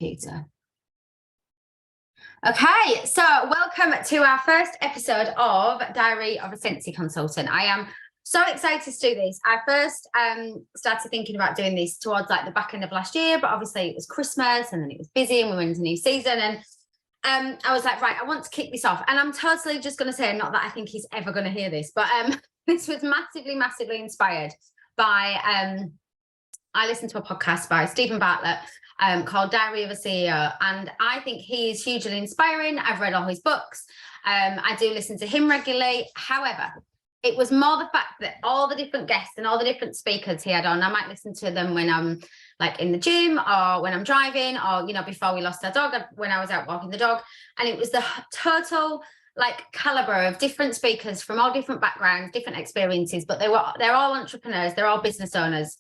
Peter. Okay, so welcome to our first episode of Diary of a Scentsy Consultant. I am so excited to do this. I first started thinking about doing this towards like the back end of last year, but obviously it was Christmas and then it was busy and we went into new season, and I was like, right, I want to kick this off. And I'm totally just going to say, not that I think he's ever going to hear this, but this was massively inspired by I listened to a podcast by Stephen Bartlett called Diary of a CEO, and I think he is hugely inspiring. I've read all his books. I do listen to him regularly. However, it was more the fact that all the different guests and all the different speakers he had on, I might listen to them when I'm like in the gym or when I'm driving, or, you know, before we lost our dog, when I was out walking the dog. And it was the total like caliber of different speakers from all different backgrounds, different experiences, but they're all entrepreneurs, they're all business owners.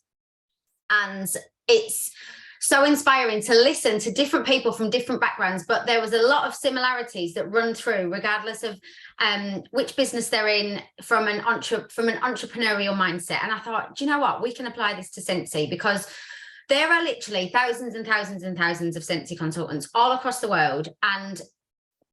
And it's so inspiring to listen to different people from different backgrounds, but there was a lot of similarities that run through regardless of which business they're in, from an entrepreneurial mindset. And I thought, do you know what, we can apply this to Scentsy, because there are literally thousands and thousands and thousands of Scentsy consultants all across the world, and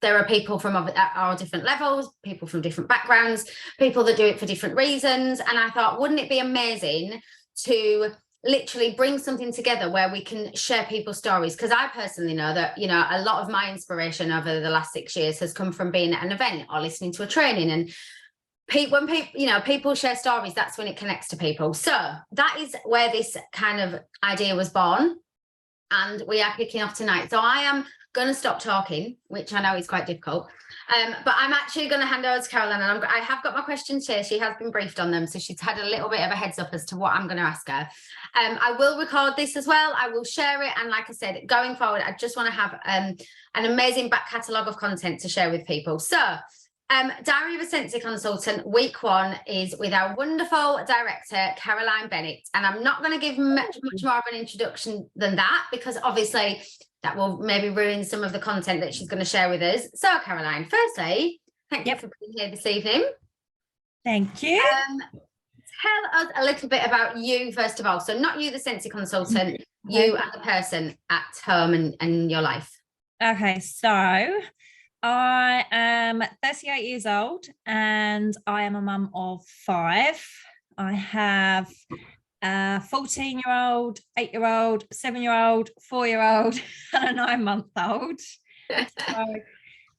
there are people from all different levels, people from different backgrounds, people that do it for different reasons. And I thought, wouldn't it be amazing to literally bring something together where we can share people's stories? Because I personally know that, you know, a lot of my inspiration over the last 6 years has come from being at an event or listening to a training. And when people share stories, that's when it connects to people. So that is where this kind of idea was born, and we are kicking off tonight. So I am going to stop talking, which I know is quite difficult, but I'm actually going to hand over to Caroline, and I have got my questions here. She has been briefed on them, so she's had a little bit of a heads up as to what I'm going to ask her. I will record this as well. I will share it, and like I said, going forward, I just want to have an amazing back catalogue of content to share with people. So Diary of a Scentsy Consultant, week 1 is with our wonderful director, Caroline Bennett. And I'm not going to give much more of an introduction than that, because obviously that will maybe ruin some of the content that she's going to share with us. So Caroline, firstly, thank you for being here this evening. Thank you. Tell us a little bit about you, first of all. So not you, the Scentsy consultant, you as a person at home and your life. Okay, so I am 38 years old and I am a mum of 5. I have a 14-year-old, 8-year-old, 7-year-old, 4-year-old, and a 9-month-old. So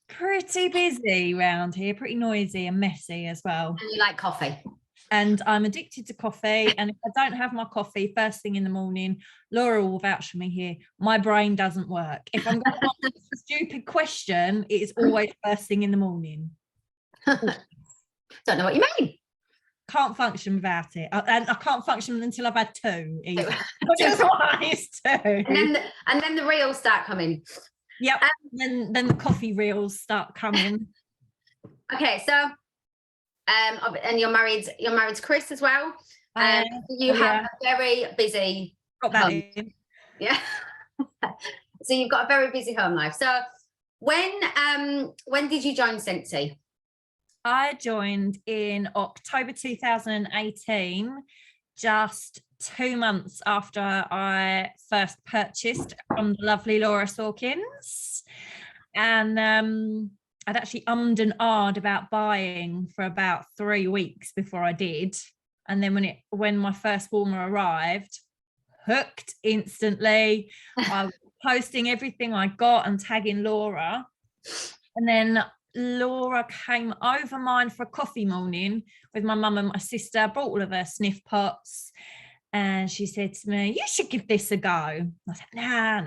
pretty busy around here, pretty noisy and messy as well. And you like coffee? And I'm addicted to coffee. And if I don't have my coffee first thing in the morning, Laura will vouch for me here, my brain doesn't work. If I'm going to ask a stupid question, it is always first thing in the morning. Don't know what you mean. Can't function without it, and I can't function until I've had 2. Just one is 2, and then the reels start coming. Yep. Then the coffee reels start coming. Okay, so and you're married to Chris as well. You have a very busy home. Yeah. So you've got a very busy home life. So when did you join Scentsy? I joined in October 2018, just 2 months after I first purchased from the lovely Laura Sawkins. And I'd actually ummed and ahed about buying for about 3 weeks before I did. And then when my first warmer arrived, hooked instantly. I was posting everything I got and tagging Laura. And then Laura came over mine for a coffee morning with my mum and my sister, brought all of her sniff pots, and she said to me, you should give this a go. I said, nah.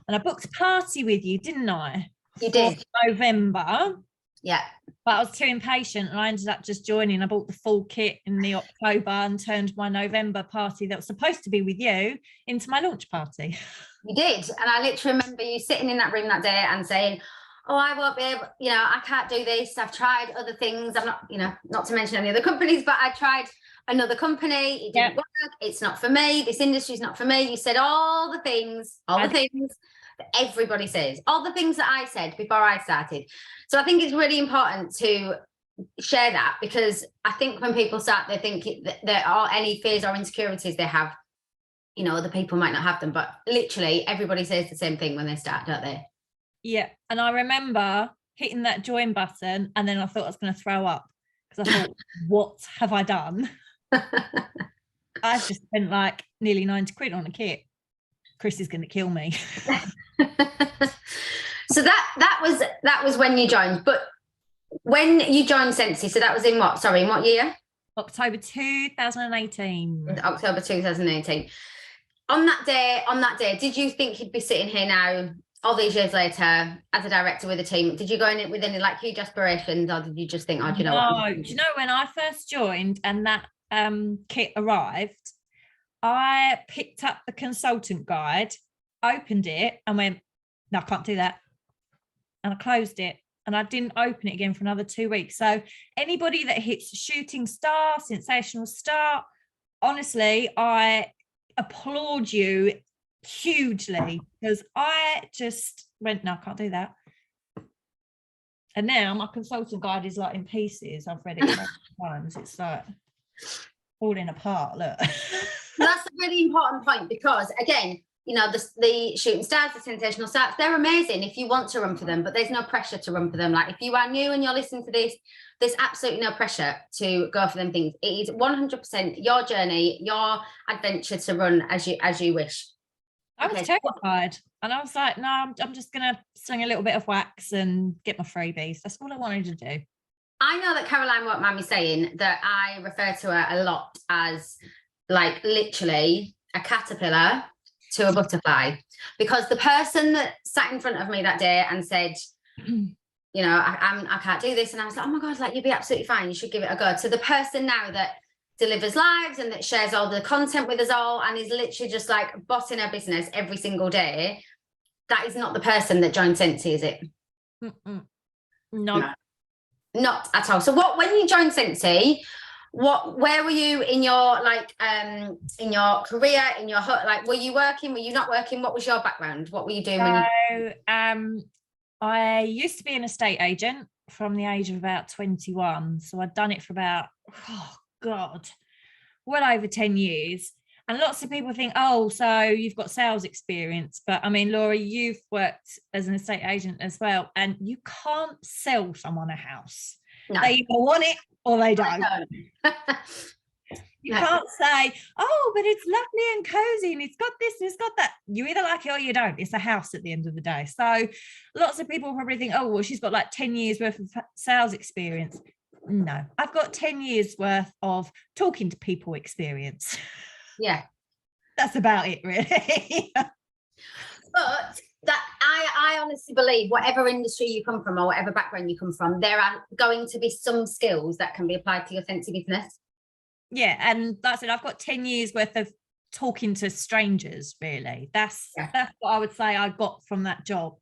And I booked a party with you, didn't I? You did. November. Yeah. But I was too impatient and I ended up just joining. I bought the full kit in the October and turned my November party that was supposed to be with you into my launch party. You did. And I literally remember you sitting in that room that day and saying, oh, I won't be able, I can't do this. I've tried other things. I'm not, not to mention any other companies, but I tried another company. It didn't work. It's not for me. This industry's not for me. You said all the things that everybody says, all the things that I said before I started. So I think it's really important to share that, because I think when people start, they think that there are any fears or insecurities they have, you know, other people might not have them, but literally everybody says the same thing when they start, don't they? Yeah. And I remember hitting that join button and then I thought I was going to throw up because I thought, what have I done? I've just spent like nearly 90 quid on a kit. Chris is going to kill me. So that was when you joined, but when you joined Scentsy, so that was in what? Sorry, in what year? October 2018. October 2018. On that day, did you think you'd be sitting here now, all these years later, as a director with a team? Did you go in it with any like huge aspirations, or did you just think, oh, do you know what? Do you know when I first joined and that kit arrived, I picked up the consultant guide, opened it, and went, no, I can't do that. And I closed it. And I didn't open it again for another 2 weeks. So anybody that hits shooting star, sensational star, honestly, I applaud you hugely, because I just went, no, I can't do that. And now my consultant guide is like in pieces. I've read it so many times. It's like falling apart. Look. That's a really important point, because again, you know, the shooting stars, the sensational stars, they're amazing if you want to run for them, but there's no pressure to run for them. Like if you are new and you're listening to this, there's absolutely no pressure to go for them things. It is 100% your journey, your adventure to run as you wish. I was terrified, and I was like, no, I'm just gonna sling a little bit of wax and get my freebies. That's all I wanted to do. I know that Caroline won't mind me saying that I refer to her a lot as like literally a caterpillar to a butterfly, because the person that sat in front of me that day and said, you know, I can't do this, and I was like, oh my god, like you'd be absolutely fine, you should give it a go, to the person now that delivers lives and that shares all the content with us all and is literally just like bossing her business every single day, that is not the person that joined Scentsy, is it? No, not at all. So when you joined Scentsy, where were you in your like in your career, in your like, were you working, were you not working, what was your background, what were you doing? I used to be an estate agent from the age of about 21, so I'd done it for about well over 10 years. And lots of people think, oh, so you've got sales experience, but I mean, Laura, you've worked as an estate agent as well, and you can't sell someone a house. No. They either want it or they don't. You can't say, oh, but it's lovely and cozy and it's got this and it's got that. You either like it or you don't. It's a house at the end of the day. So lots of people probably think, oh, well, she's got like 10 years worth of sales experience. No, I've got 10 years worth of talking to people experience. Yeah. That's about it, really. But that I honestly believe whatever industry you come from or whatever background you come from, there are going to be some skills that can be applied to your Scentsy business. Yeah, and that's it. I've got 10 years worth of talking to strangers, really. That's what I would say I got from that job,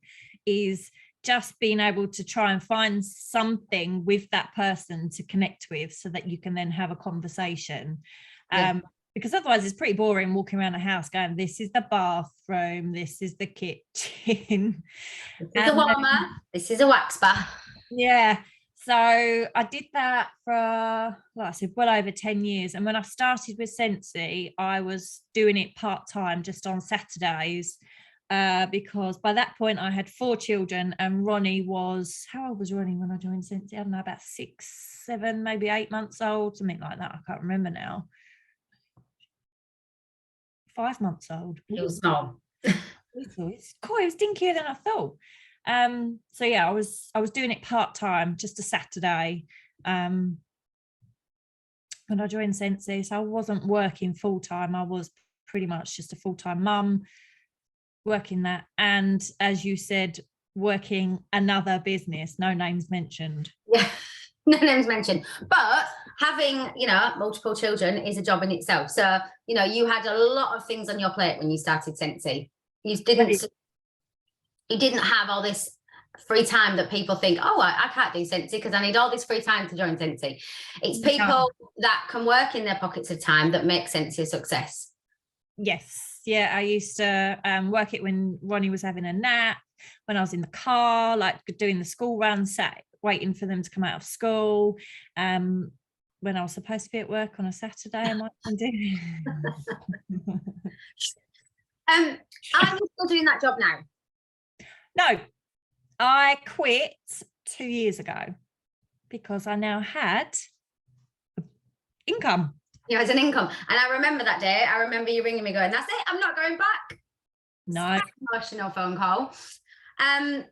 is just being able to try and find something with that person to connect with so that you can then have a conversation. Because otherwise it's pretty boring walking around a house going, this is the bathroom, this is the kitchen. This is a warmer, this is a wax bath. Yeah. So I did that for, like I said, well over 10 years. And when I started with Scentsy, I was doing it part-time just on Saturdays, because by that point I had 4 children and Ronnie was, how old was Ronnie when I joined Scentsy? I don't know, about 6, 7, maybe 8 months old, something like that. I can't remember now. 5 months old. He was small. It's cool. It was dinkier than I thought. So yeah, I was doing it part-time, just a Saturday, when I joined Scentsy. So I wasn't working full-time. I was pretty much just a full-time mum working that, and as you said, working another business, no names mentioned. Yeah, no names mentioned, but having, you know, multiple children is a job in itself. So, you know, you had a lot of things on your plate when you started Scentsy. You didn't have all this free time that people think, oh, I can't do Scentsy because I need all this free time to join Scentsy. It's people that can work in their pockets of time that make Scentsy a success. Yes. Yeah, I used to work it when Ronnie was having a nap, when I was in the car, like doing the school run, waiting for them to come out of school. When when I was supposed to be at work on a Saturday, I might have been doing. Are you still doing that job now? No, I quit 2 years ago because I now had income. You know, as an income. And I remember that day, I remember you ringing me going, that's it, I'm not going back. No. Emotional phone call. And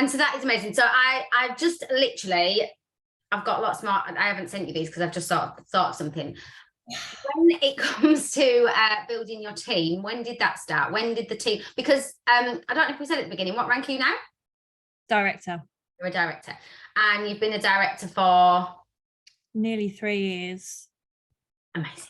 so that is amazing. So I've just literally, I've got lots more. I haven't sent you these because I've just thought of something. When it comes to building your team, when did that start? When did the team, because I don't know if we said at the beginning, what rank are you now? Director. You're a director. And you've been a director for? Nearly 3 years. Amazing.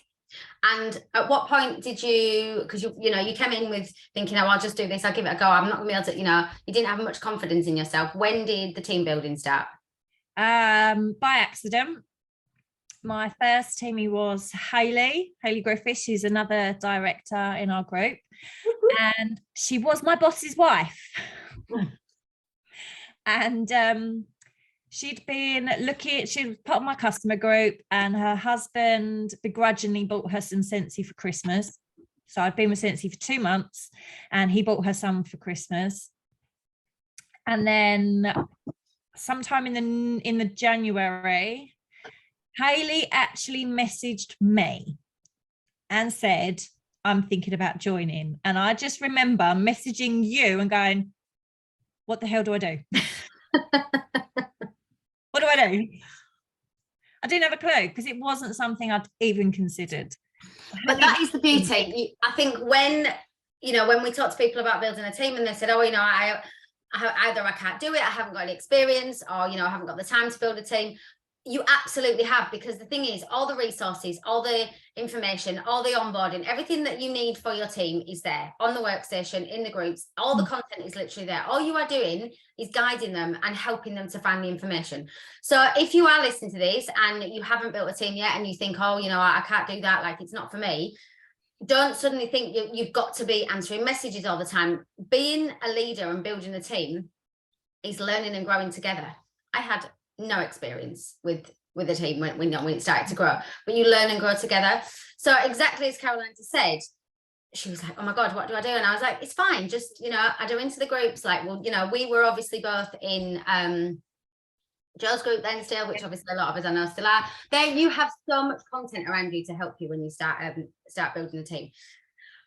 And at what point did you, because you know, you came in with thinking, oh, I'll just do this, I'll give it a go, I'm not gonna be able to, you know, you didn't have much confidence in yourself. When did the team building start? By accident. My first teamie was Hayley Griffith. She's another director in our group, and she was my boss's wife. And she'd been looking, she was part of my customer group, and her husband begrudgingly bought her some Scentsy for Christmas. So I'd been with Scentsy for 2 months, and he bought her some for Christmas. And then sometime in the January, Hayley actually messaged me and said, I'm thinking about joining. And I just remember messaging you and going, what the hell do I do? What do I do? I didn't have a clue because it wasn't something I'd even considered. But that is the beauty. I think when, you know, when we talk to people about building a team and they said, oh, you know, I either I can't do it, I haven't got any experience, or, you know, I haven't got the time to build a team. You absolutely have, because the thing is, all the resources, all the information, all the onboarding, everything that you need for your team is there on the workstation, in the groups. All the content is literally there. All you are doing is guiding them and helping them to find the information. So if you are listening to this and you haven't built a team yet and you think, oh, you know, I can't do that, like it's not for me, don't suddenly think you've got to be answering messages all the time. Being a leader and building a team is learning and growing together. I had no experience with a team when it started to grow, but you learn and grow together. So exactly as Caroline just said, she was like, oh my God, what do I do? And I was like, it's fine, just, you know, I do into the groups. Like, well, you know, we were obviously both in Joe's group then still, which obviously a lot of us I know still are. There you have so much content around you to help you when you start building a team.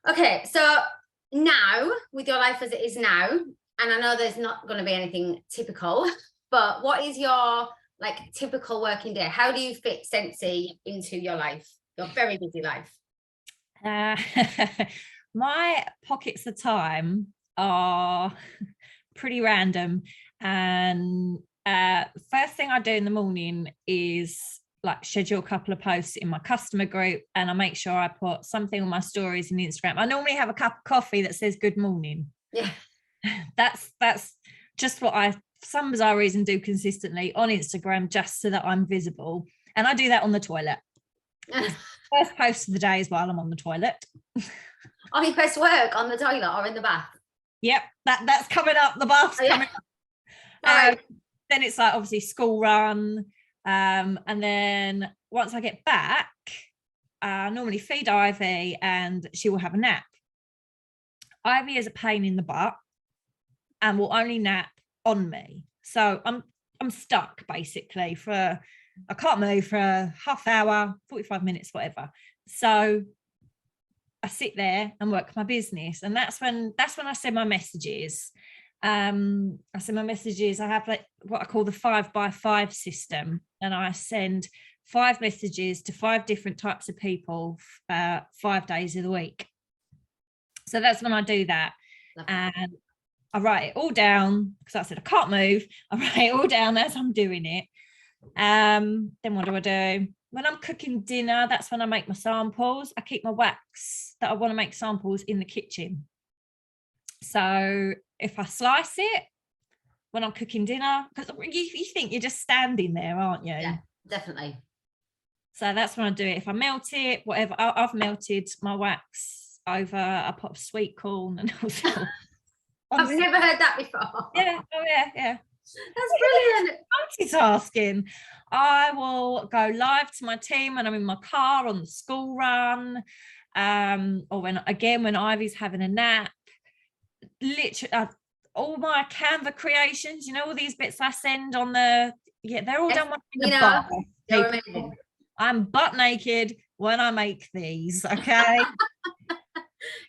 Okay, so now with your life as it is now, and I know there's not going to be anything typical, but what is your like typical working day? How do you fit Scentsy into your life, your very busy life? My pockets of time are pretty random, and first thing I do in the morning is like schedule a couple of posts in my customer group, and I make sure I put something on my stories in Instagram. I normally have a cup of coffee that says good morning. Yeah, that's just what I, for some bizarre reason, do consistently on Instagram, just so that I'm visible. And I do that on the toilet. First post of the day is while I'm on the toilet. Oh, you post work on the toilet or in the bath? Yep, that's coming up. The bath's coming up. Then it's like obviously school run. And then once I get back, I normally feed Ivy and she will have a nap. Ivy is a pain in the butt and will only nap on me. So I'm stuck basically I can't move for a half hour, 45 minutes, whatever. So I sit there and work my business. And that's when I send my messages. I have like what I call the 5x5 system. And I send 5 messages to 5 different types of people 5 days of the week. So that's when I do that. And I write it all down because I said I can't move. I write it all down as I'm doing it. Then what do I do? When I'm cooking dinner, that's when I make my samples. I keep my wax that I want to make samples in the kitchen. So if I slice it when I'm cooking dinner, because you think you're just standing there, aren't you? Yeah, definitely. So that's when I do it. If I melt it, whatever, I've melted my wax over a pot of sweet corn and also. I've never heard that before. Yeah, oh yeah. That's brilliant. Multitasking. I will go live to my team when I'm in my car on the school run, or when Ivy's having a nap. Literally, all my Canva creations, all these bits I send on they're all done in the bar. You're amazing. I'm butt naked when I make these, okay?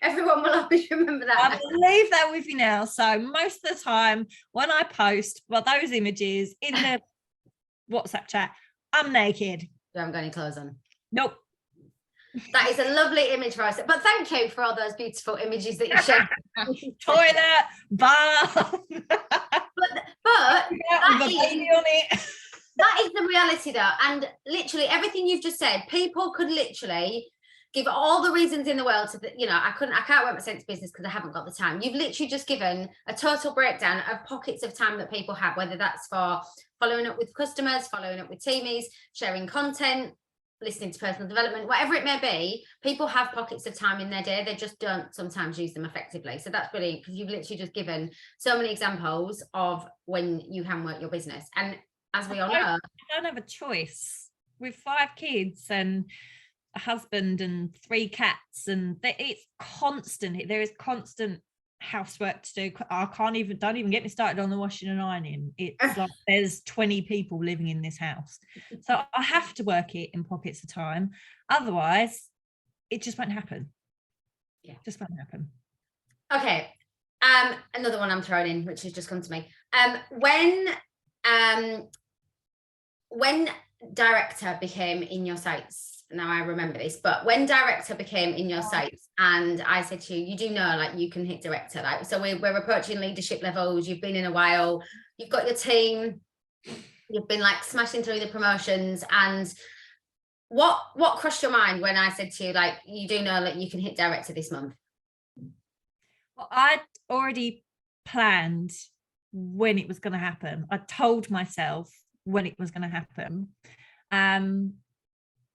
Everyone will always remember that. I will leave that with you now. So most of the time when I post those images in the WhatsApp chat, I'm naked. You haven't got any clothes on? Nope. That is a lovely image for us. But thank you for all those beautiful images that you shared. Toilet, bath. But that is the reality though. And literally everything you've just said, people could literally give all the reasons in the world to I can't work my Scentsy business because I haven't got the time. You've literally just given a total breakdown of pockets of time that people have, whether that's for following up with customers, following up with teamies, sharing content, listening to personal development, whatever it may be. People have pockets of time in their day. They just don't sometimes use them effectively. So that's brilliant, because you've literally just given so many examples of when you can work your business. And as we all know, I don't have a choice with 5 kids and a husband and 3 cats, and it's constant. There is constant housework to do. Don't even get me started on the washing and ironing. It's like there's 20 people living in this house, so I have to work it in pockets of time, otherwise it just won't happen. Just won't happen. Okay, another one I'm throwing in, which has just come to me. When director became in your sights, now I remember this, but when director became in your sights and I said to you, you do know, like, you can hit director, like, so we're approaching leadership levels, you've been in a while, you've got your team, you've been like smashing through the promotions, and what crossed your mind when I said to you, like, you do know that you can hit director this month? Well, I'd already planned when it was going to happen. I told myself when it was going to happen.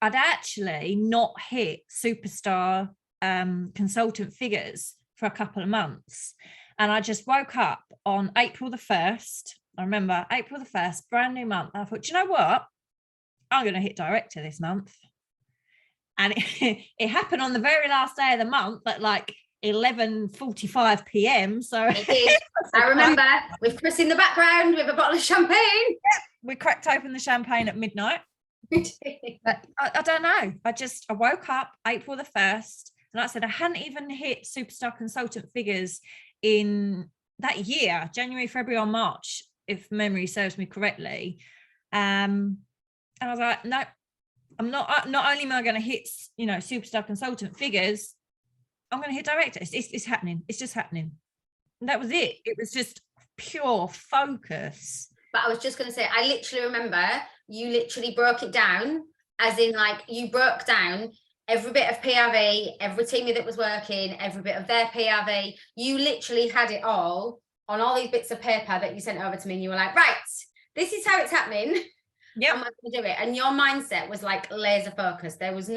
I'd actually not hit superstar consultant figures for a couple of months. And I just woke up on April the 1st. I remember April the 1st, brand new month. I thought, do you know what? I'm going to hit director this month. And it happened on the very last day of the month at like 11:45 p.m. So it did. I remember with Chris in the background with a bottle of champagne. Yep, we cracked open the champagne at midnight. But I don't know. I woke up April the 1st, and like I said, I hadn't even hit superstar consultant figures in that year, January, February, or March, if memory serves me correctly. And I was like, no, I'm not. Not only am I going to hit, superstar consultant figures, I'm going to hit director. It's happening. It's just happening. And that was it. It was just pure focus. But I was just going to say, I literally remember you literally broke it down, as in, like, you broke down every bit of PRV, every team that was working, every bit of their PRV. You literally had it all on all these bits of paper that you sent over to me, and you were like, right, this is how it's happening. Yeah, I'm going to do it. And your mindset was like laser focused. There was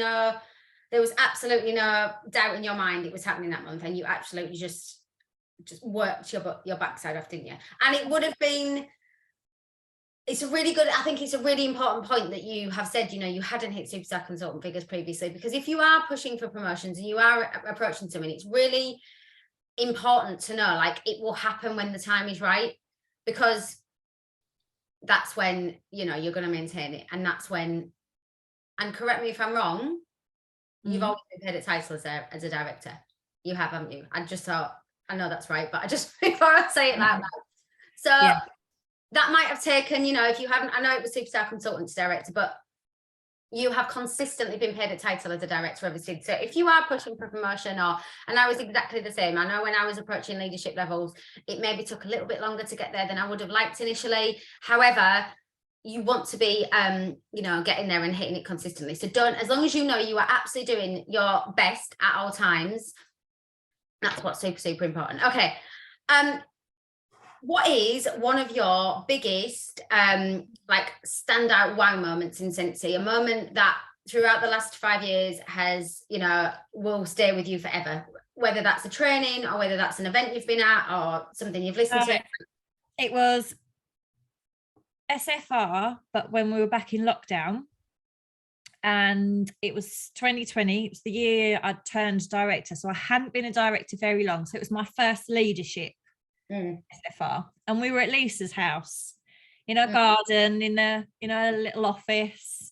absolutely no doubt in your mind it was happening that month, and you absolutely just worked your backside off, didn't you? And it would have been. I think it's a really important point that you have said, you hadn't hit superstar consultant figures previously, because if you are pushing for promotions and you are approaching someone, it's really important to know, like, it will happen when the time is right, because that's when, you're going to maintain it. And that's when, and correct me if I'm wrong, you've always been paid a title as a director. You have, haven't you? I just thought, I know that's right, but I just, before I say it like that. So yeah. That might have taken, if you haven't, I know it was superstar consultant to director, but you have consistently been paid a title as a director ever since. So if you are pushing for promotion, and I was exactly the same. I know when I was approaching leadership levels, it maybe took a little bit longer to get there than I would have liked initially. However, you want to be, getting there and hitting it consistently. So as long as you know you are absolutely doing your best at all times, that's what's super, super important. Okay. What is one of your biggest standout wow moments in Scentsy? A moment that throughout the last 5 years has, will stay with you forever, whether that's a training or whether that's an event you've been at or something you've listened to? It was SFR, but when we were back in lockdown, and it was 2020. It was the year I'd turned director, so I hadn't been a director very long. So it was my first leadership SFR, and we were at Lisa's house in her garden, in a little office.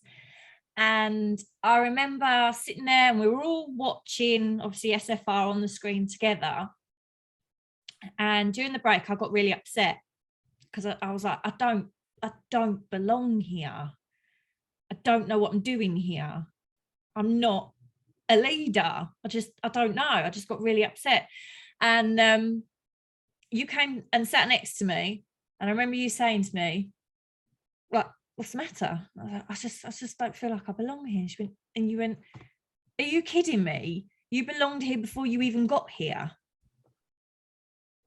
And I remember sitting there, and we were all watching, obviously, SFR on the screen together. And during the break, I got really upset because I was like, I don't belong here. I don't know what I'm doing here. I'm not a leader. I don't know. I just got really upset. And you came and sat next to me, and I remember you saying to me, what's the matter? I was like, I just don't feel like I belong here. And you went, are you kidding me? You belonged here before you even got here.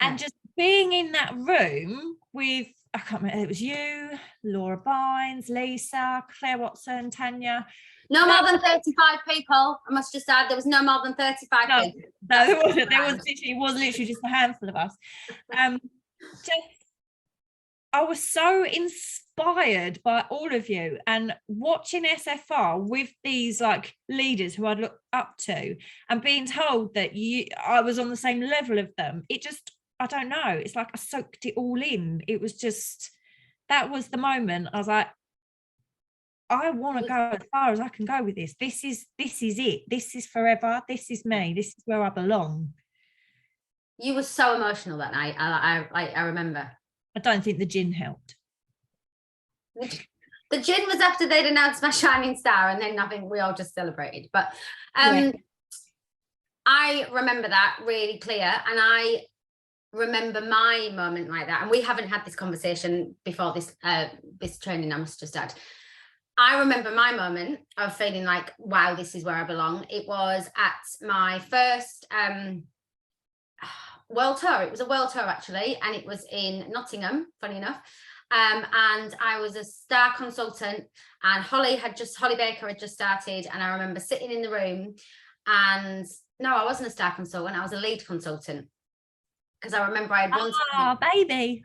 And just being in that room with, I can't remember, it was you, Laura Bynes, Lisa, Claire Watson, Tanya. No more than 35 people. I must just add, there was no more than 35 people. No, there wasn't. It was literally just a handful of us. I was so inspired by all of you, and watching SFR with these like leaders who I'd look up to, and being told that I was on the same level of them. It just, I don't know. It's like I soaked it all in. It was just, that was the moment. I was like, I want to go as far as I can go with this. This is it. This is forever. This is me. This is where I belong. You were so emotional that night. I remember. I don't think the gin helped. The gin was after they'd announced my shining star, and then I think we all just celebrated. But I remember that really clear, and I remember my moment like that. And we haven't had this conversation before this training, I must just add. I remember my moment of feeling like, wow, this is where I belong. It was at my first world tour. It was a world tour actually, and it was in Nottingham, funny enough. And I was a star consultant, and Holly Baker had just started, and I remember sitting in the room, and no, I wasn't a star consultant, I was a lead consultant, because I remember I had one baby.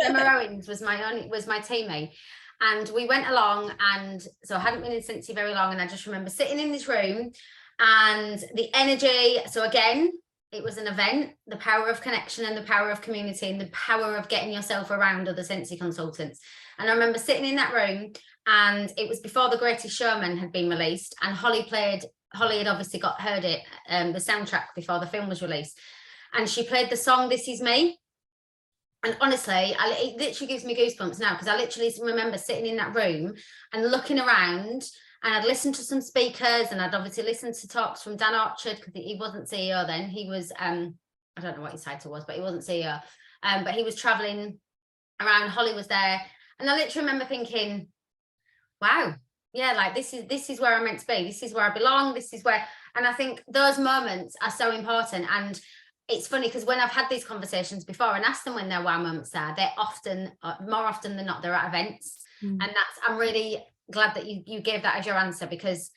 Emma Owens was my teammate. And we went along, and so I hadn't been in Scentsy very long, and I just remember sitting in this room and the energy. So again, it was an event, the power of connection and the power of community and the power of getting yourself around other Scentsy consultants. And I remember sitting in that room, and it was before The Greatest Showman had been released, and Holly had obviously heard it, the soundtrack before the film was released, and she played the song This Is Me. And honestly, it literally gives me goosebumps now, because I literally remember sitting in that room and looking around, and I'd listened to some speakers, and I'd obviously listened to talks from Dan Archard, because he wasn't CEO then. He was, I don't know what his title was, but he wasn't CEO. But he was traveling around. Holly was there. And I literally remember thinking, wow, yeah, like this is where I'm meant to be. This is where I belong. This is where, and I think those moments are so important. And it's funny, because when I've had these conversations before and asked them when their wow moments are, they're often, more often than not, they're at events. And I'm really glad that you gave that as your answer, because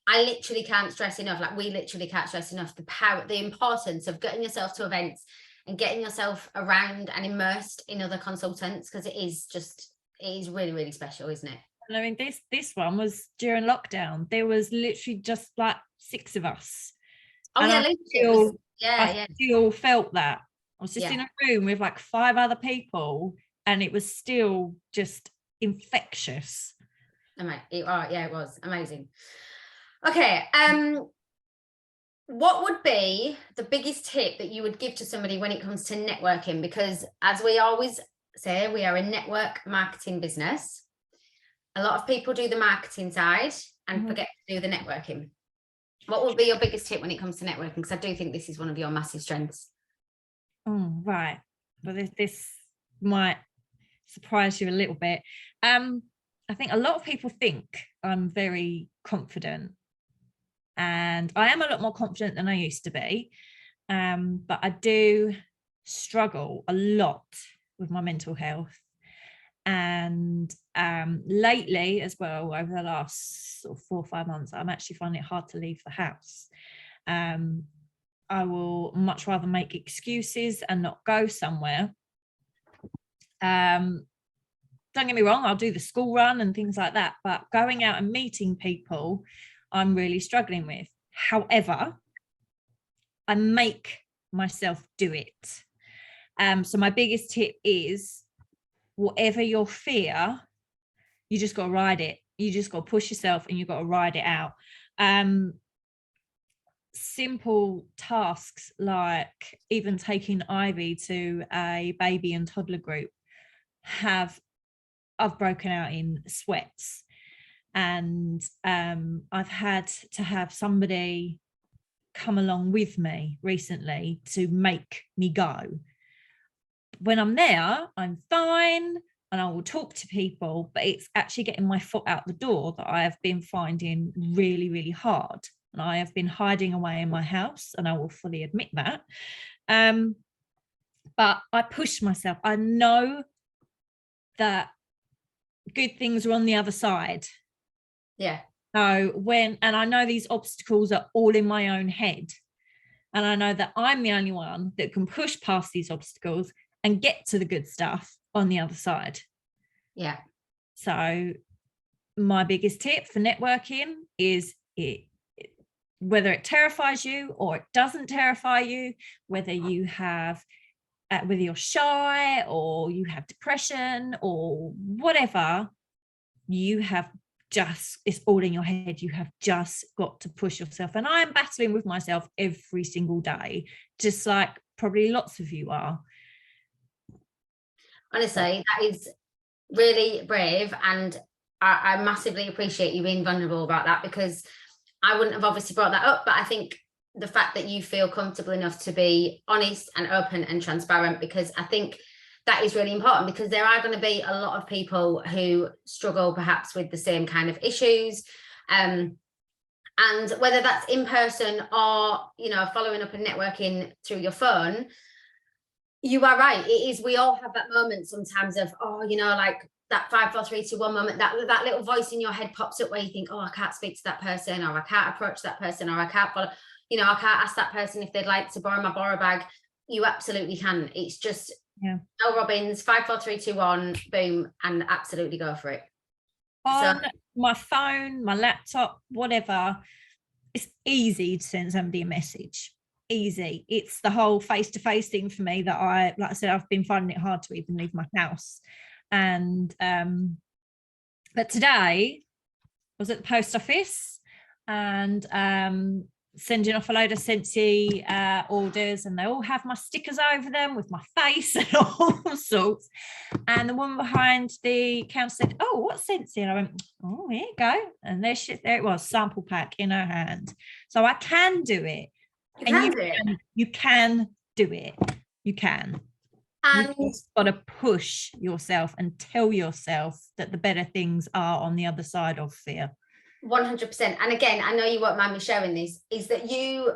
I literally can't stress enough, like we literally can't stress enough the importance of getting yourself to events and getting yourself around and immersed in other consultants, because it is really, really special, isn't it? And I mean, this one was during lockdown. There was literally just like 6 of us. Oh, and yeah, I still felt that. I was just in a room with like 5 other people, and it was still just infectious. It was amazing. Okay, what would be the biggest tip that you would give to somebody when it comes to networking? Because as we always say, we are a network marketing business. A lot of people do the marketing side and forget to do the networking. What would be your biggest tip when it comes to networking? Because I do think this is one of your massive strengths. Oh, right. Well, this might surprise you a little bit. I think a lot of people think I'm very confident, and I am a lot more confident than I used to be. But I do struggle a lot with my mental health. And lately as well, over the last sort of 4 or 5 months, I'm actually finding it hard to leave the house. I will much rather make excuses and not go somewhere don't get me wrong, I'll do the school run and things like that, but going out and meeting people, I'm really struggling with. However, I make myself do it. So my biggest tip is, whatever your fear, you just got to ride it. You just got to push yourself and you've got to ride it out. Simple tasks like even taking Ivy to a baby and toddler group, I've broken out in sweats, and I've had to have somebody come along with me recently to make me go. When I'm there, I'm fine and I will talk to people, but it's actually getting my foot out the door that I have been finding really, really hard. And I have been hiding away in my house, and I will fully admit that. But I push myself. I know that good things are on the other side. Yeah. So and I know these obstacles are all in my own head. And I know that I'm the only one that can push past these obstacles and get to the good stuff on the other side. Yeah. So my biggest tip for networking is whether it terrifies you or it doesn't terrify you, whether you're shy or you have depression or whatever, it's all in your head. You have just got to push yourself. And I'm battling with myself every single day, just like probably lots of you are. Honestly, that is really brave, and I massively appreciate you being vulnerable about that, because I wouldn't have obviously brought that up, but I think the fact that you feel comfortable enough to be honest and open and transparent, because I think that is really important, because there are going to be a lot of people who struggle perhaps with the same kind of issues, and whether that's in person or, you know, following up and networking through your phone. You are right. It is. We all have that moment sometimes of, oh, you know, like that 5, 4, 3, 2, 1 moment, that little voice in your head pops up where you think, oh, I can't speak to that person, or I can't approach that person, or I can't follow, you know, I can't ask that person if they'd like to borrow my borrow bag. You absolutely can. It's just, Mel Robbins, 5, 4, 3, 2, 1, boom, and absolutely go for it. On my phone, my laptop, whatever, it's easy to send somebody a message. Easy. It's the whole face-to-face thing for me that like I said, I've been finding it hard to even leave my house. And but today I was at the post office and sending off a load of Scentsy orders, and they all have my stickers over them with my face and all sorts. And the woman behind the counter said, "Oh, what's Scentsy?" And I went, "Oh, here you go." And there it was, sample pack in her hand. So I can do it. You can do it. You can. And you've got to push yourself and tell yourself that the better things are on the other side of fear. 100%. And again, I know you won't mind me sharing this, is that you,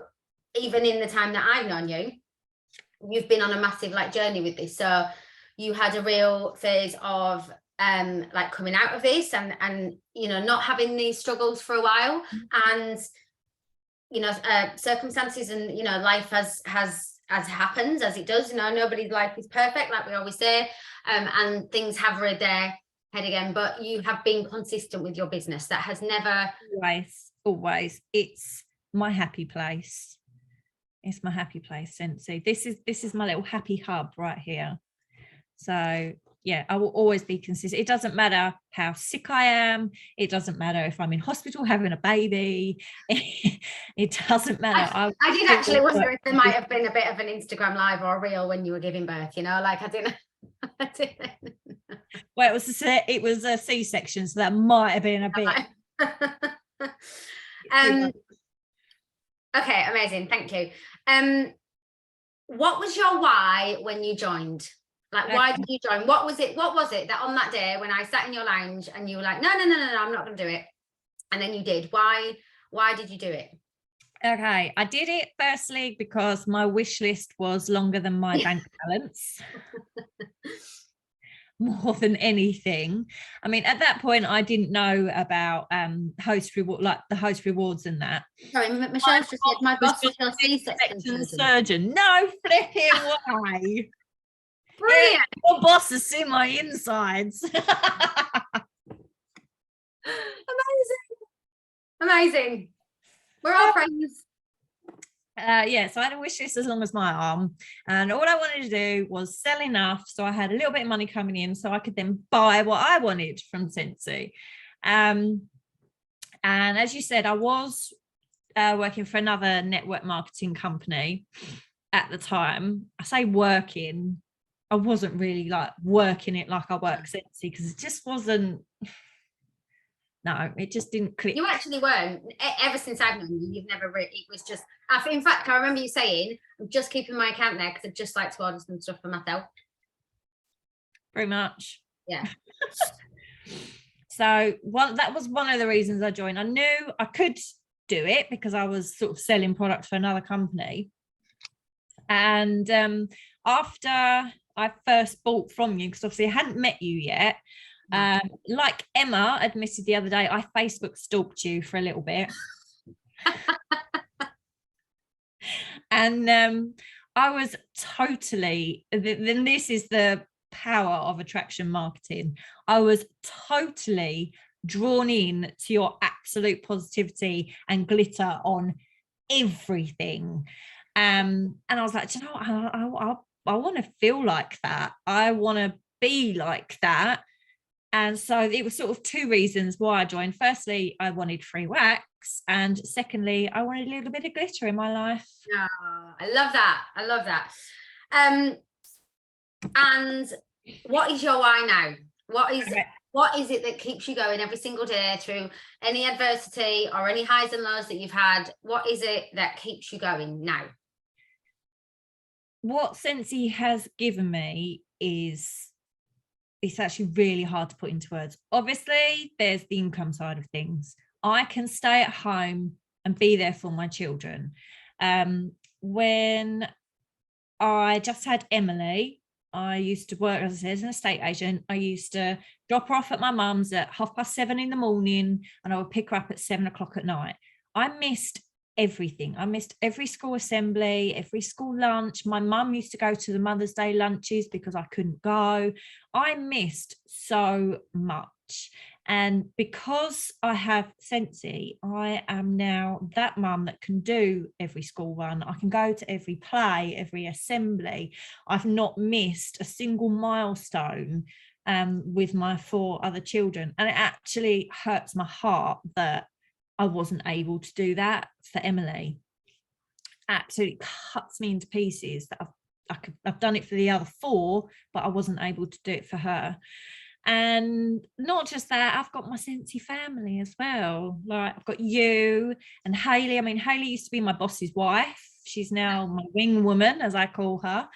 even in the time that I've known you, you've been on a massive journey with this. So you had a real phase of like coming out of this and you know, not having these struggles for a while, and you know, circumstances and, you know, life has happens as it does. You know, nobody's life is perfect, like we always say, and things have reared their head again, but you have been consistent with your business. That has never always it's my happy place. It's my happy place, Scentsy. This is my little happy hub right here. So yeah, I will always be consistent. It doesn't matter how sick I am. It doesn't matter if I'm in hospital having a baby. It doesn't matter. I did actually wonder if there might have been a bit of an Instagram live or a reel when you were giving birth, you know, like I didn't. Well, it was a C-section, so that might have been a bit. Okay, amazing. Thank you. What was your why when you joined? Like, why did you join? What was it that on that day when I sat in your lounge and you were like, no, I'm not going to do it, and then you did? Why did you do it? Okay, I did it firstly because my wish list was longer than my bank balance. More than anything. I mean, at that point I didn't know about host reward, like the host rewards and that. Sorry, Michelle's just said my boss was your C-section surgeon. No flipping way. Brilliant. Your boss has seen my insides. Amazing. We're all friends. So I had a wish list as long as my arm, and all I wanted to do was sell enough so I had a little bit of money coming in so I could then buy what I wanted from Scentsy. And as you said, I was working for another network marketing company at the time. I say working, I wasn't really like working it like I work Scentsy, because it just wasn't. No, it just didn't click. You actually weren't. Ever since I've known you, you've never really, it was just, in fact, I remember you saying, I'm just keeping my account there because I'd just like to order some stuff for myself. Pretty much. Yeah. So that was one of the reasons I joined. I knew I could do it because I was sort of selling products for another company. And after I first bought from you, because obviously I hadn't met you yet, like Emma admitted the other day, I Facebook stalked you for a little bit. And I was totally, then this is the power of attraction marketing. I was totally drawn in to your absolute positivity and glitter on everything. And I was like, you know what? I want to feel like that. I want to be like that. And so it was sort of two reasons why I joined. Firstly, I wanted free wax. And secondly, I wanted a little bit of glitter in my life. Oh, I love that. I love that. And what is your why now? What is it that keeps you going every single day through any adversity or any highs and lows that you've had? What is it that keeps you going now? What Scentsy has given me is, it's actually really hard to put into words. Obviously, there's the income side of things. I can stay at home and be there for my children. When I just had Emily, I used to work, as I said, as an estate agent. I used to drop her off at my mum's at 7:30 in the morning, and I would pick her up at 7 o'clock at night. I missed everything. I missed every school assembly, every school lunch. My mum used to go to the Mother's Day lunches because I couldn't go. I missed so much. And because I have Scentsy, I am now that mum that can do every school run. I can go to every play, every assembly. I've not missed a single milestone with my 4 other children. And it actually hurts my heart that I wasn't able to do that for Emily. Absolutely cuts me into pieces that I've done it for the other 4, but I wasn't able to do it for her. And not just that, I've got my Scentsy family as well. Like, I've got you and Hayley. I mean, Hayley used to be my boss's wife. She's now my wing woman, as I call her.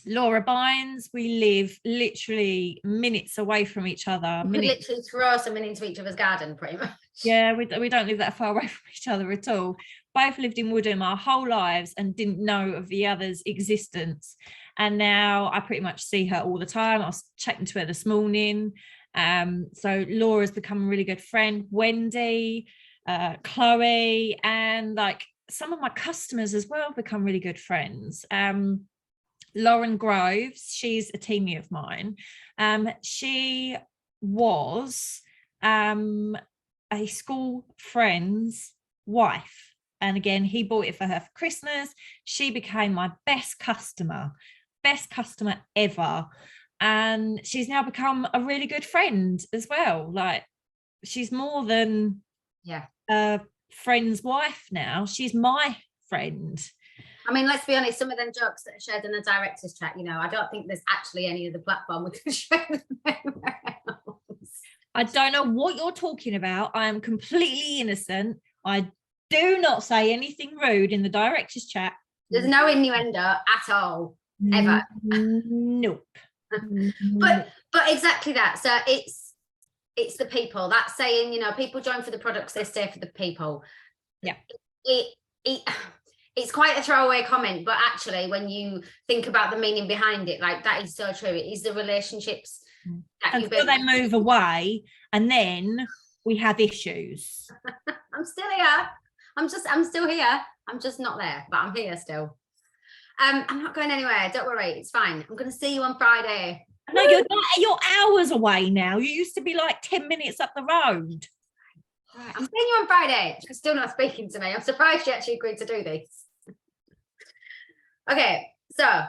Laura Bynes, we live literally minutes away from each other. We literally throw something into each other's garden, pretty much. Yeah, we don't live that far away from each other at all. Both lived in Woodham our whole lives and didn't know of the other's existence. And now I pretty much see her all the time. I was chatting to her this morning. So Laura's become a really good friend. Wendy, Chloe, and like some of my customers as well become really good friends. Lauren Groves, she's a teamie of mine. She was a school friend's wife. And again, he bought it for her for Christmas. She became my best customer ever. And she's now become a really good friend as well. Like, she's more than a friend's wife now. She's my friend. I mean, let's be honest, some of them jokes that are shared in the director's chat, you know, I don't think there's actually any other platform we can share them anywhere else. I don't know what you're talking about. I am completely innocent. I do not say anything rude in the director's chat. There's no innuendo at all, ever. Nope. But exactly that. So it's the people. That's saying, you know, people join for the products, they stay for the people. Yeah. It's quite a throwaway comment, but actually when you think about the meaning behind it, like, that is so true. It is the relationships that until they move away, and then we have issues. I'm still here. I'm still here. I'm just not there, but I'm here still. I'm not going anywhere. Don't worry. It's fine. I'm going to see you on Friday. No, you're not. You're hours away now. You used to be like 10 minutes up the road. Right, I'm seeing you on Friday. She's still not speaking to me. I'm surprised she actually agreed to do this. Okay, so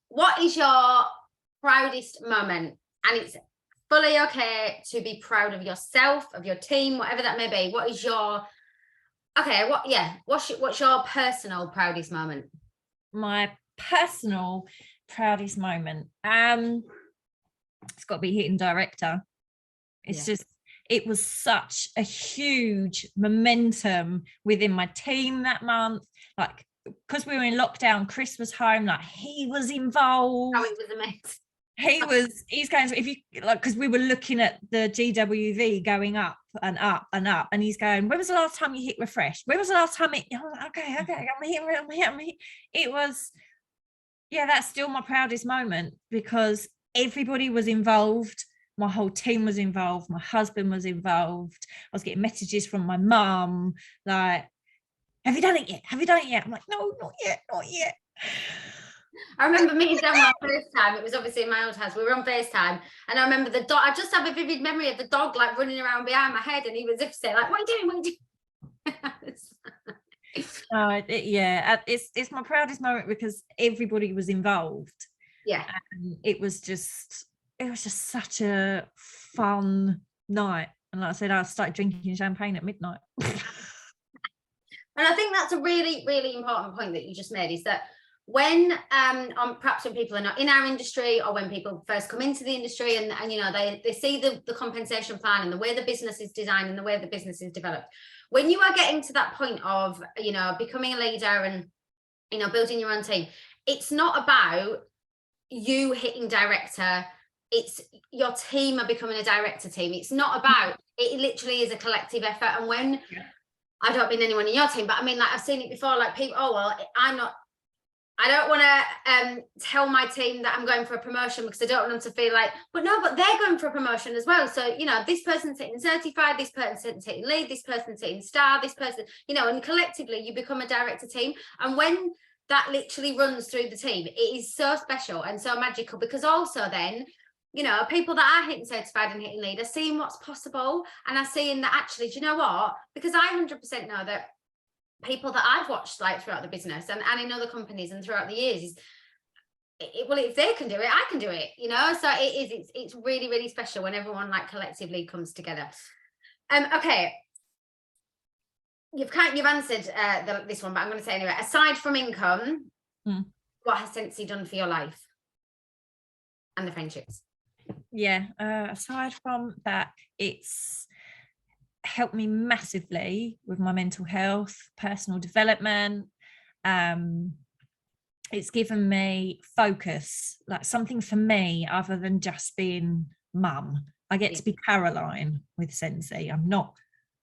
what is your proudest moment? And it's fully okay to be proud of yourself, of your team, whatever that may be. What is your what's your personal proudest moment? My personal proudest moment. It's got to be hitting director. It's just, it was such a huge momentum within my team that month. Like, because we were in lockdown, Chris was home, like he was involved. Oh, it was amazing. He's going, so if you like, because we were looking at the GWV going up and up and up, and he's going, when was the last time you hit refresh? When was the last time it? Oh, okay, I'm here. It was, that's still my proudest moment, because everybody was involved. My whole team was involved. My husband was involved. I was getting messages from my mum like, have you done it yet? Have you done it yet? I'm like, no, not yet. I remember meeting Dan my first time. It was obviously in my old house. We were on FaceTime, and I remember the dog. I just have a vivid memory of the dog like running around behind my head, and he was upset, like, "What are you doing? What are you doing?" It's my proudest moment because everybody was involved. Yeah, and it was just such a fun night. And like I said, I started drinking champagne at midnight. And I think that's a really, really important point that you just made, is that when perhaps when people are not in our industry, or when people first come into the industry and you know, they see the compensation plan and the way the business is designed and the way the business is developed, when you are getting to that point of, you know, becoming a leader and, you know, building your own team, it's not about you hitting director. It's your team are becoming a director team. It's not about, it literally is a collective effort. And when I don't mean anyone in your team, but I mean, like, I've seen it before, like people, I don't want to tell my team that I'm going for a promotion, because I don't want them to feel like, but they're going for a promotion as well. So, you know, this person's hitting certified, this person's hitting lead, this person's hitting star, this person, you know, and collectively you become a director team. And when that literally runs through the team, it is so special and so magical, because also then, you know, people that are hitting certified and hitting lead are seeing what's possible, and are seeing that actually, do you know what? Because I 100% know that people that I've watched like throughout the business and in other companies and throughout the years, well, if they can do it, I can do it, you know. So it's really, really special when everyone like collectively comes together. Okay, you've answered this one, but I'm going to say anyway. Aside from income, what has Scentsy done for your life and the friendships? Aside from that, it's helped me massively with my mental health, personal development. It's given me focus, like something for me other than just being mum. I get to be Caroline with Scentsy. I'm not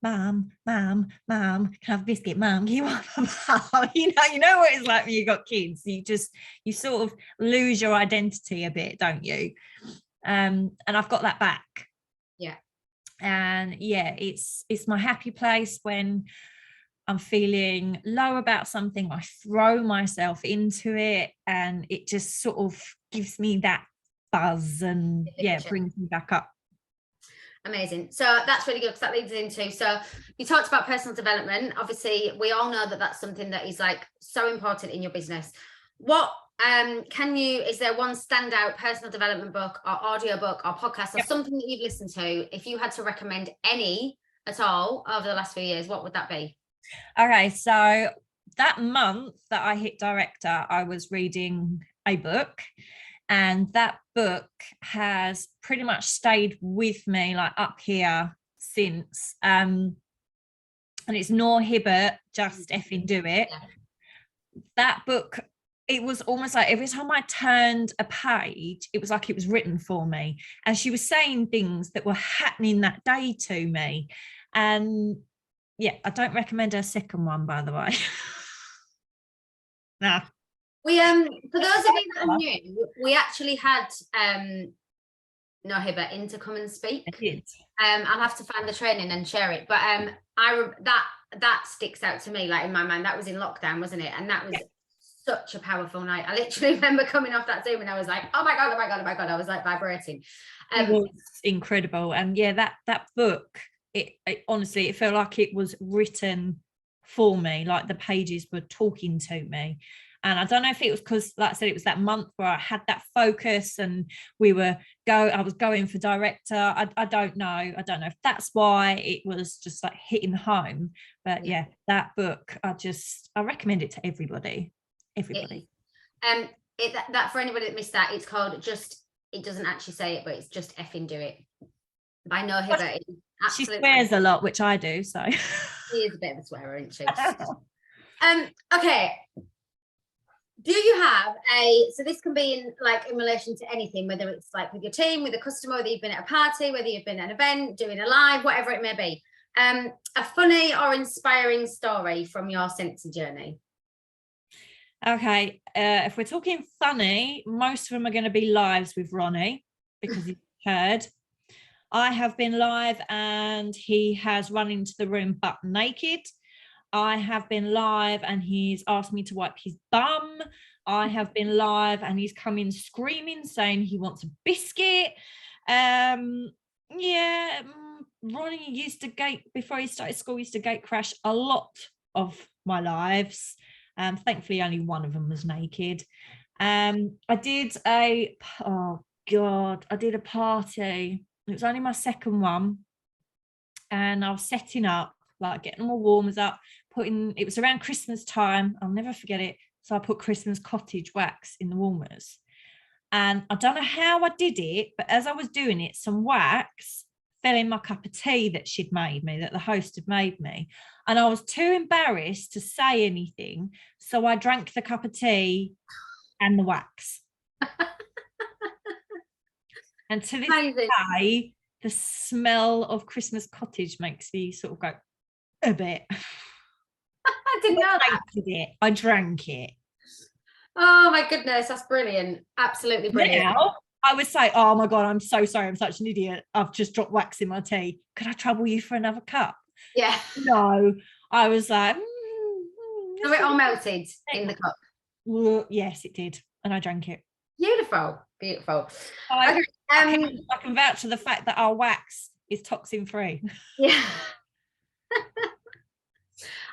mum, can I have a biscuit, mum, you want you know what it's like when you got kids. You sort of lose your identity a bit, don't you? And I've got that back. And it's my happy place. When I'm feeling low about something, I throw myself into it, and it just sort of gives me that buzz and brings me back up. Amazing. So that's really good, because that leads into, so you talked about personal development. Obviously we all know that that's something that is like so important in your business. What is there one standout personal development book or audio book or podcast or something that you've listened to, if you had to recommend any at all over the last few years, what would that be? Okay, so that month that I hit director, I was reading a book, and that book has pretty much stayed with me like up here since, and it's Noor Hibbert, Just Effing Do It. That book, it was almost like every time I turned a page, it was like it was written for me. And she was saying things that were happening that day to me. And I don't recommend her second one, by the way. Nah. We for those of you that are new, we actually had Noor Hibbert in to come and speak. I did. I'll have to find the training and share it. But that sticks out to me, like in my mind. That was in lockdown, wasn't it? And that was such a powerful night. I literally remember coming off that Zoom and I was like, oh my God, oh my God, oh my God. I was like vibrating. It was incredible. And yeah, that book, it honestly, it felt like it was written for me, like the pages were talking to me. And I don't know if it was because, like I said, it was that month where I had that focus and I was going for director. I don't know. I don't know if that's why it was just like hitting home. But yeah, that book, I recommend it to everybody. That for anybody that missed that, it's called it doesn't actually say it, but it's Just Effing Do It by No Hibbert. She swears a lot, which I do, so she is a bit of a swearer, isn't she? Okay, do you have so this can be in relation to anything, whether it's like with your team, with a customer, whether you've been at a party, whether you've been at an event, doing a live, whatever it may be, a funny or inspiring story from your Scentsy journey? Okay, if we're talking funny, most of them are going to be lives with Ronnie, because you've heard. I have been live and he has run into the room butt naked. I have been live and he's asked me to wipe his bum. I have been live and he's come in screaming, saying he wants a biscuit. Ronnie before he started school, used to gate crash a lot of my lives. Thankfully, only one of them was naked. I did a party. It was only my second one. And I was setting up, like getting all my warmers up, it was around Christmas time. I'll never forget it. So I put Christmas cottage wax in the warmers. And I don't know how I did it, but as I was doing it, some wax fell in my cup of tea that the host had made me. And I was too embarrassed to say anything. So I drank the cup of tea and the wax. And to this day, the smell of Christmas cottage makes me sort of go a bit. I didn't know that. I drank it. Oh my goodness, that's brilliant. Absolutely brilliant. Now, I would say, oh my God, I'm so sorry. I'm such an idiot. I've just dropped wax in my tea. Could I trouble you for another cup? Yeah. No, I was like, so it all melted in the cup. Well, yes, it did. And I drank it. Beautiful. Okay, I can vouch for the fact that our wax is toxin free. Yeah.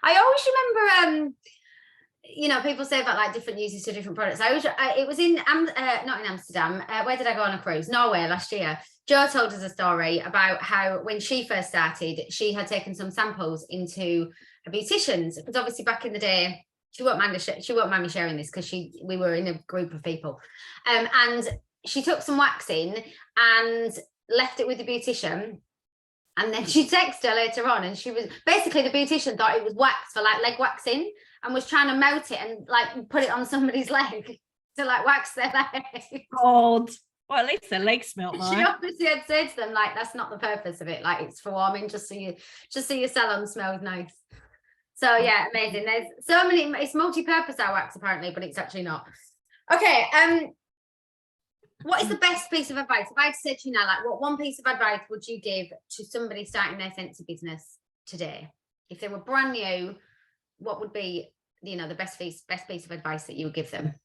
I always remember, people say about like different uses to different products. It was in, not in Amsterdam. Where did I go on a cruise? Norway last year. Jo told us a story about how when she first started, she had taken some samples into a beautician's, because obviously back in the day, she won't mind me sharing this because we were in a group of people, and she took some wax in and left it with the beautician. And then she texted her later on, and she was basically, the beautician thought it was wax for like leg waxing and was trying to melt it and like put it on somebody's leg to like wax their leg. God. Well, at least their legs smelled nice. She obviously had said to them, like, that's not the purpose of it. Like, it's for warming, just so your salon smells nice. So yeah, amazing. There's so many. It's multi-purpose, our wax, apparently, but it's actually not. Okay. What is the best piece of advice? If I had to say to you now, like, what one piece of advice would you give to somebody starting their Scentsy business today? If they were brand new, what would be, the best piece of advice that you would give them?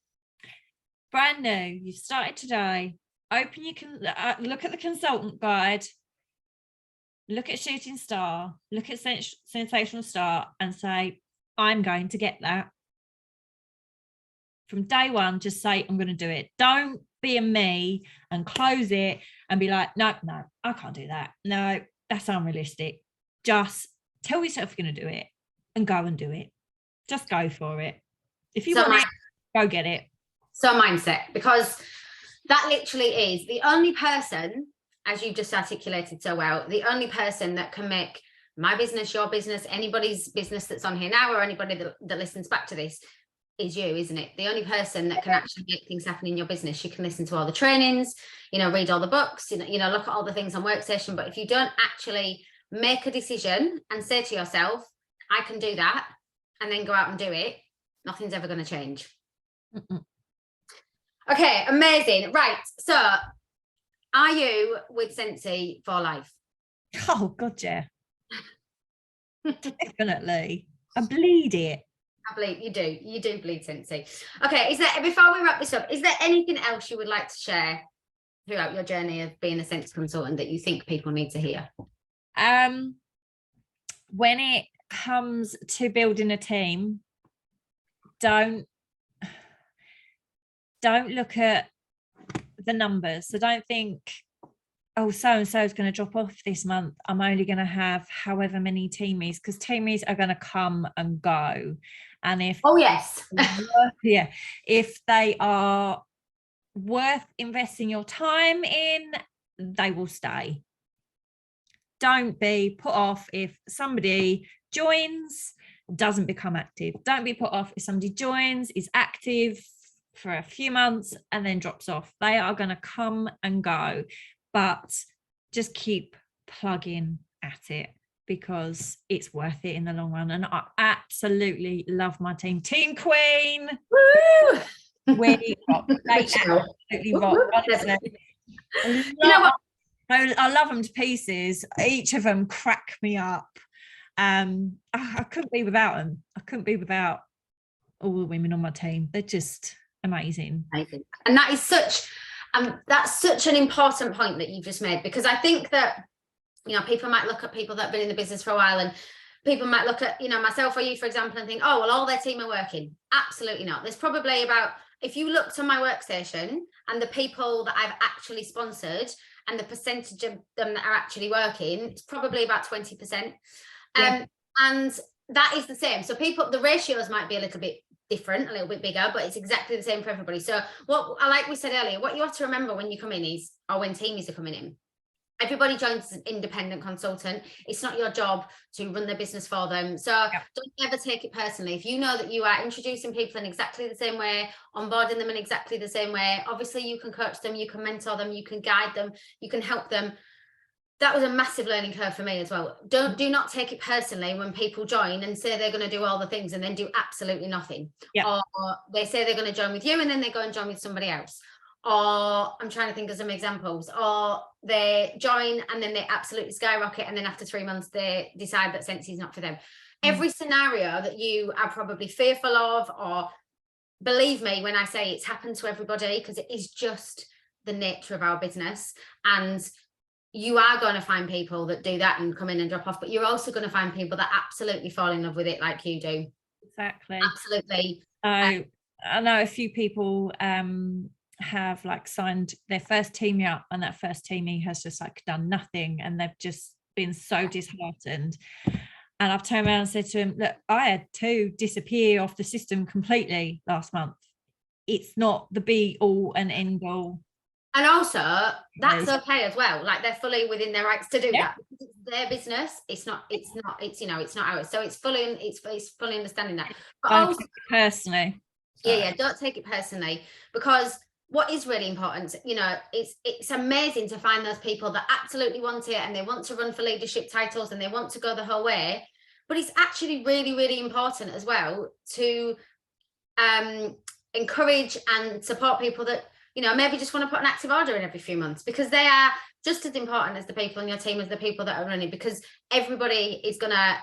Brand new, you started today. Look at the consultant guide. Look at Shooting Star. Look at Sensational Star, and say, I'm going to get that. From day one, just say, I'm going to do it. Don't be a me and close it and be like, no, I can't do that. No, that's unrealistic. Just tell yourself you're going to do it and go and do it. Just go for it. If you want it, go get it. So mindset, because that literally is the only person, as you've just articulated so well, the only person that can make my business, your business, anybody's business that's on here now, or anybody that listens back to this, is you, isn't it? The only person that can actually make things happen in your business. You can listen to all the trainings, read all the books, look at all the things on Workstation. But if you don't actually make a decision and say to yourself, I can do that, and then go out and do it, nothing's ever going to change. Mm-mm. Okay, amazing. Right. So are you with Scentsy for life? Oh, God, yeah. Definitely. I bleed it. I believe you do bleed Scentsy. Okay, before we wrap this up, is there anything else you would like to share throughout your journey of being a Scentsy consultant that you think people need to hear? When it comes to building a team, don't look at the numbers. So don't think, oh, so and so is going to drop off this month, I'm only going to have however many teamies, because teamies are going to come and go. And if if they are worth investing your time in, they will stay. Don't be put off if somebody joins, doesn't become active. Don't be put off if somebody joins, is active for a few months and then drops off. They are going to come and go, but just keep plugging at it, because it's worth it in the long run. And I absolutely love my team. Team Queen. Woo! We rock. They absolutely rock. Honestly. I love them to pieces. Each of them crack me up. I couldn't be without them. I couldn't be without all the women on my team. They're just amazing. And that is that's such an important point that you've just made, because I think that, you know, people might look at people that have been in the business for a while, and people might look at, you know, myself or you, for example, and think, oh, well, all their team are working. Absolutely not. There's probably about, if you looked on my workstation and the people that I've actually sponsored and the percentage of them that are actually working, it's probably about 20%. And that is the same. So the ratios might be a little bit different, a little bit bigger, but it's exactly the same for everybody. So like we said earlier, what you have to remember when you come in is, or when teamies are coming in, everybody joins as an independent consultant. It's not your job to run their business for them. So don't ever take it personally. If you know that you are introducing people in exactly the same way, onboarding them in exactly the same way, obviously you can coach them, you can mentor them, you can guide them, you can help them. That was a massive learning curve for me as well. Do not take it personally when people join and say they're going to do all the things and then do absolutely nothing. Or they say they're going to join with you and then they go and join with somebody else. Or I'm trying to think of some examples. Or they join and then they absolutely skyrocket, and then after 3 months they decide that Scentsy is not for them. Every scenario that you are probably fearful of, or believe me when I say it's happened to everybody, because it is just the nature of our business. And you are going to find people that do that and come in and drop off, but you're also going to find people that absolutely fall in love with it like you do. Exactly. Absolutely. I know a few people have like signed their first teamie up, and that first teamie has just like done nothing, and they've just been so disheartened. And I've turned around and said to him, look, I had 2 disappear off the system completely last month. It's not the be all and end all. And also, that's okay as well. Like, they're fully within their rights to do that. It's their business. It's not ours. So it's fully understanding that. But don't also, take it personally. Don't take it personally, because what is really important, you know, it's amazing to find those people that absolutely want it and they want to run for leadership titles and they want to go the whole way. But it's actually really, really important as well to encourage and support people that, you know, maybe just want to put an active order in every few months, because they are just as important as the people on your team, as the people that are running, because everybody is going to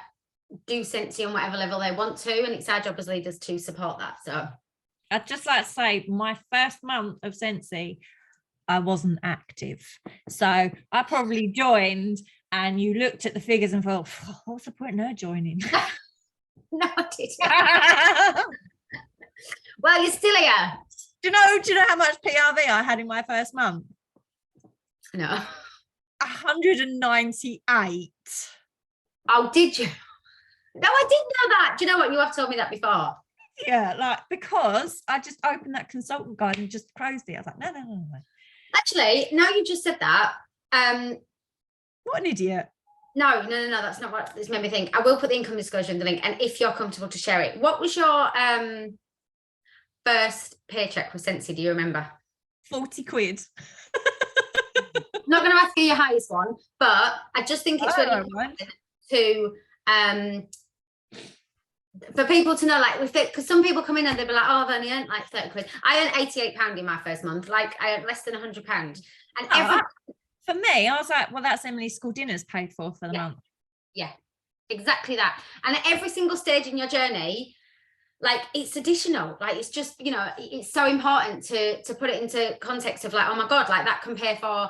do Scentsy on whatever level they want to, and it's our job as leaders to support that. So I'd just like to say, my first month of Scentsy, I wasn't active. So I probably joined and you looked at the figures and thought, oh, what's the point in her joining? No, did you? Well, you're still here. Do you know how much PRV I had in my first month? No. 198. Oh, did you? No, I didn't know that. Do you know what? You have told me that before. Yeah, like, because I just opened that consultant guide and just closed it. I was like, no. Actually, now you just said that. What an idiot. No, that's not what this made me think. I will put the income disclosure in the link, and if you're comfortable to share it. What was your first paycheck with Scentsy? Do you remember? 40 quid. Not going to ask you your highest one, but I just think it's really important to for people to know, like, because some people come in and they'll be like, oh, I've only earned like 30 quid. I earned £88 in my first month. Like, I earned less than £100. And for me, I was like, well, that's Emily's school dinners paid for the month. Yeah, exactly that. And at every single stage in your journey, like it's additional, like it's just, you know, it's so important to put it into context of like, oh my God, like that compare for,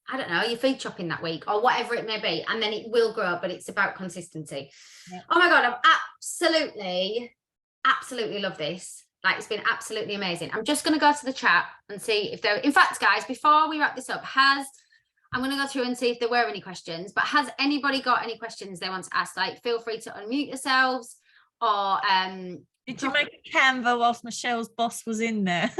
I don't know, your food shopping that week or whatever it may be, and then it will grow, but it's about consistency. Yeah. Oh my God, I've absolutely love this. Like it's been absolutely amazing. I'm just going to go to the chat and see if there, in fact, guys, before we wrap this up, I'm going to go through and see if there were any questions, but has anybody got any questions they want to ask? Like, feel free to unmute yourselves or, did you make a Canva whilst Michelle's boss was in there?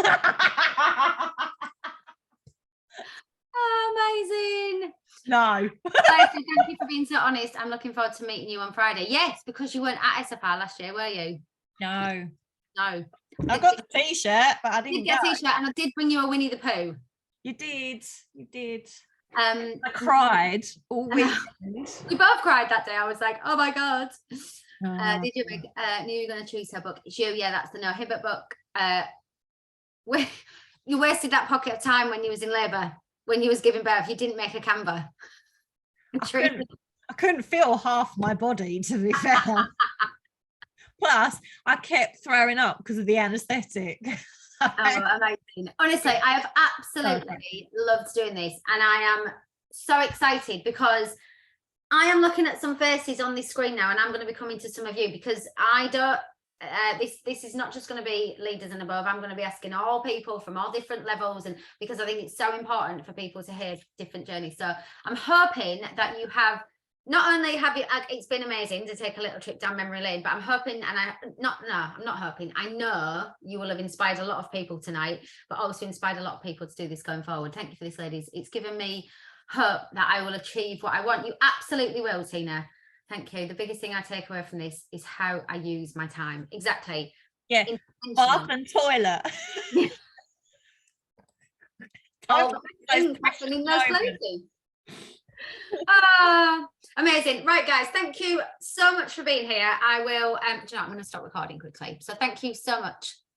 amazing. No. Thank you for being so honest. I'm looking forward to meeting you on Friday. Yes, because you weren't at SFR last year, were you? No. No. I got the t-shirt, but I didn't get a t-shirt, and I did bring you a Winnie the Pooh. You did. I cried all weekend. We both cried that day. I was like, oh my God. Oh. Did you make knew you were going to choose her book? It's you. Yeah, that's the No Hibbert book. You wasted that pocket of time when you was in labour, when you was giving birth. You didn't make a Canva. I couldn't feel half my body, to be fair. Plus, I kept throwing up because of the anaesthetic. Oh, amazing. Honestly, I have absolutely loved doing this, and I am so excited because I am looking at some faces on this screen now, and I'm going to be coming to some of you because I don't this is not just going to be leaders and above. I'm going to be asking all people from all different levels, and because I think it's so important for people to hear different journeys. So I'm hoping that you have not only have it's been amazing to take a little trip down memory lane, but I'm hoping, and I'm not hoping, I know you will have inspired a lot of people tonight, but also inspired a lot of people to do this going forward. Thank you for this, ladies. It's given me hope that I will achieve what I want. You absolutely will, Tina. Thank you. The biggest thing I take away from this is how I use my time. Exactly. Yeah. Bath and toilet. All the things happening in those places. Amazing. Right, guys, thank you so much for being here. I will do you know, I'm going to stop recording quickly. So thank you so much